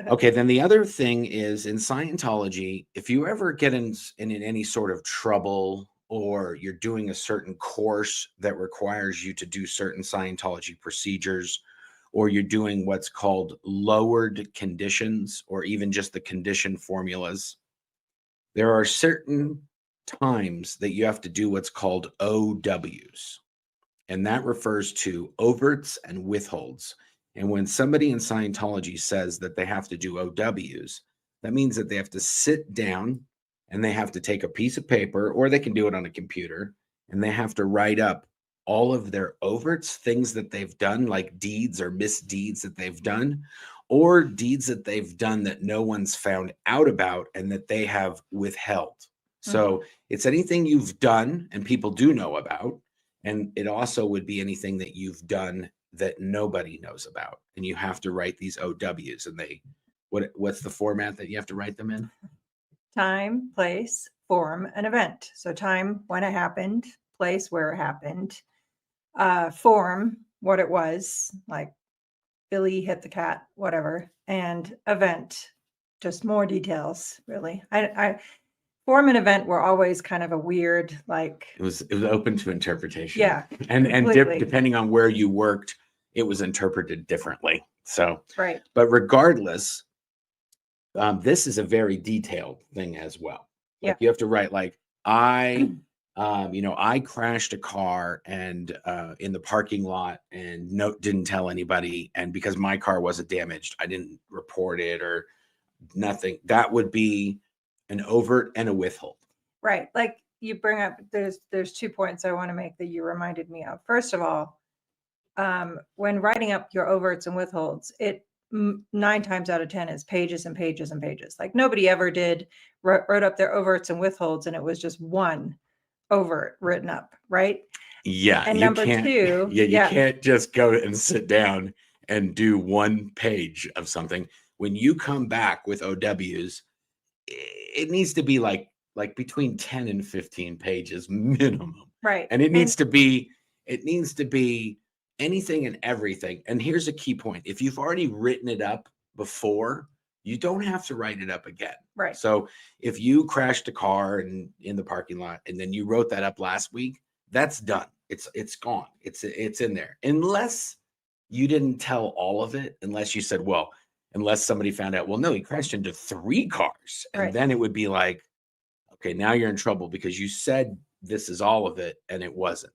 Okay, then the other thing is in Scientology, if you ever get in any sort of trouble or you're doing a certain course that requires you to do certain Scientology procedures, or you're doing what's called lowered conditions, or even just the condition formulas, there are certain times that you have to do what's called OWs. And that refers to overts and withholds. And when somebody in Scientology says that they have to do OWs, that means that they have to sit down and they have to take a piece of paper, or they can do it on a computer, and they have to write up all of their overts, things that they've done, like deeds or misdeeds that they've done, or deeds that they've done that no one's found out about and that they have withheld. So it's anything you've done and people do know about. And it also would be anything that you've done that nobody knows about. And you have to write these OWs. And what's the format that you have to write them in? Time, place, form, and event. So time, when it happened, place, where it happened, form, what it was, like Billy hit the cat, whatever, and event, just more details, really. I form and event were always kind of a weird, like, It was open to interpretation. Yeah, and completely. depending on where you worked, it was interpreted differently. So, right. but regardless, this is a very detailed thing as well. Like you have to write, like, I crashed a car and in the parking lot and didn't tell anybody. And because my car wasn't damaged, I didn't report it or nothing. That would be an overt and a withhold. Right. Like you bring up, there's 2 points I want to make that you reminded me of. First of all, when writing up your overts and withholds, it 9 times out of 10 is pages and pages and pages. Like nobody ever wrote up their overts and withholds and it was just one overt written up, right? Yeah. And you number can't, 2, you can't just go and sit down and do one page of something. When you come back with OWs, it needs to be like between 10 and 15 pages minimum. right. And it needs to be anything and everything. And here's a key point. If you've already written it up before, you don't have to write it up again. Right. So if you crashed a car in the parking lot and then you wrote that up last week, that's done. It's gone. It's in there. Unless you didn't tell all of it, unless you said, well, unless somebody found out, well, no, he crashed into 3 cars. And Right. then it would be like, okay, now you're in trouble because you said this is all of it and it wasn't.